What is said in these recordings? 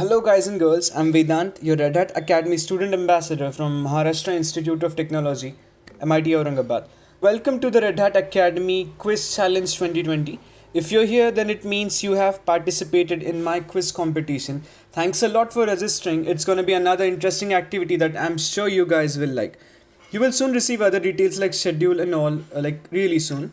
Hello guys and girls, I'm Vedant, your Red Hat Academy student ambassador from Maharashtra Institute of Technology, MIT Aurangabad. Welcome to the Red Hat Academy Quiz Challenge 2020. If you're here, then it means you have participated in my quiz competition. Thanks a lot for registering. It's going to be another interesting activity that I'm sure you guys will like. You will soon receive other details like schedule and all, really soon.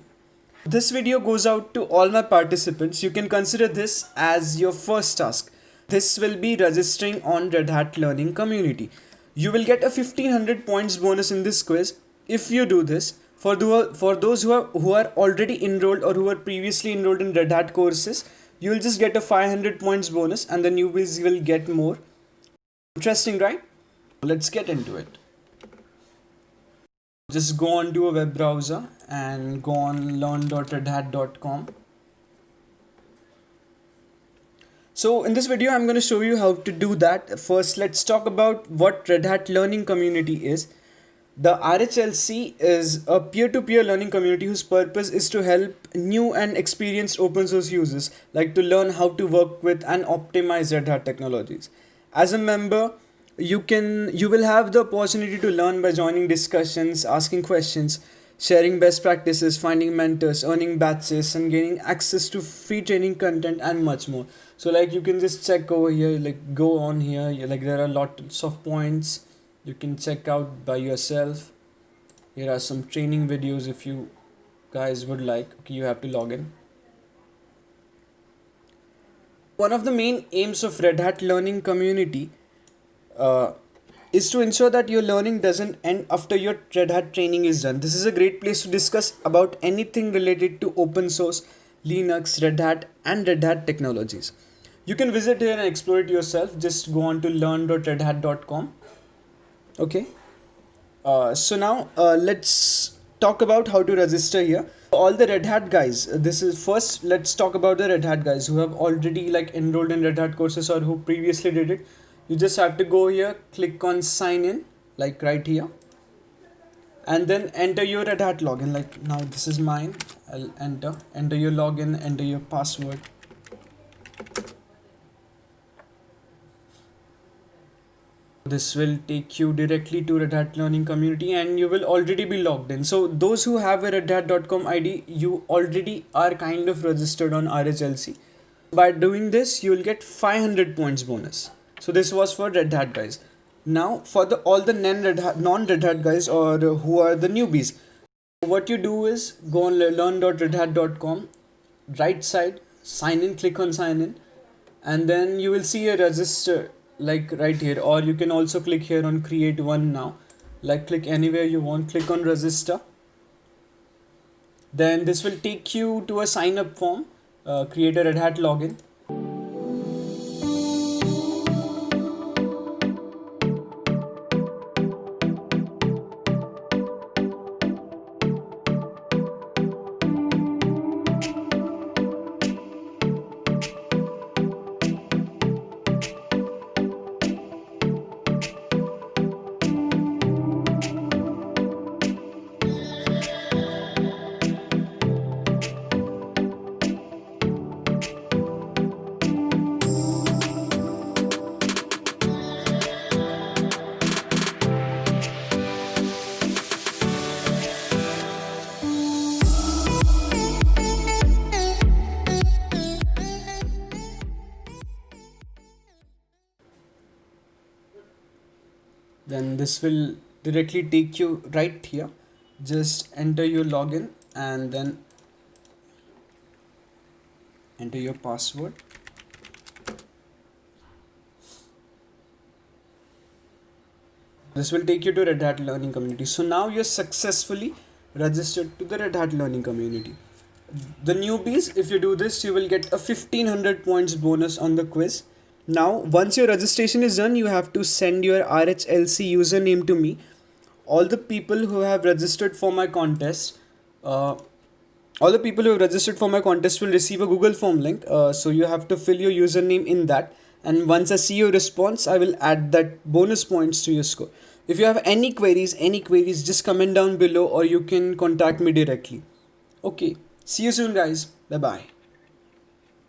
This video goes out to all my participants. You can consider this as your first task. This will be registering on Red Hat Learning Community. You will get a 1500 points bonus in this quiz if you do this. For those who are already enrolled or who were previously enrolled in Red Hat courses, you will just get a 500 points bonus and the newbies will get more. Interesting, right? Let's get into it. Just go on to a web browser and go on learn.redhat.com. So in this video, I'm going to show you how to do that. First, let's talk about what Red Hat Learning Community is. The RHLC is a peer-to-peer learning community whose purpose is to help new and experienced open source users to learn how to work with and optimize Red Hat technologies. As a member, you will have the opportunity to learn by joining discussions, asking questions, sharing best practices, finding mentors, earning badges, and gaining access to free training content and much more. So you can just check over here, go on here, there are lots of points you can check out by yourself. Here are some training videos if you guys would like. Okay, you have to log in. One of the main aims of Red Hat Learning Community is to ensure that your learning doesn't end after your Red Hat training is done. This is a great place to discuss about anything related to open source, Linux, Red Hat and Red Hat technologies. You can visit here and explore it yourself. Just go on to learn.redhat.com. Okay. So now let's talk about how to register here. All the Red Hat guys, let's talk about the Red Hat guys who have already enrolled in Red Hat courses or who previously did it. You just have to go here, click on sign in, right here, and then enter your Red Hat login. Now this is mine. I'll enter your login, enter your password. This will take you directly to Red Hat Learning Community and you will already be logged in. So those who have a redhat.com ID, you already are kind of registered on RHLC. By doing this, you will get 500 points bonus. So this was for Red Hat guys. Now for all the non-Red Hat guys or who are the newbies, what you do is go on learn.redhat.com, right side, sign in, click on sign in, and then you will see a register right here, or you can also click here on create one now. Click anywhere you want, click on register. Then this will take you to a sign up form, create a Red Hat login. Then this will directly take you right here. Just enter your login and then enter your password. This will take you to Red Hat Learning Community. So now you're successfully registered to the Red Hat Learning Community. The newbies, if you do this, you will get a 1500 points bonus on the quiz. Now, once your registration is done, you have to send your RHLC username to me. All the people who have registered for my contest, will receive a Google form link. So you have to fill your username in that. And once I see your response, I will add that bonus points to your score. If you have any queries, just comment down below or you can contact me directly. Okay, see you soon guys. Bye bye.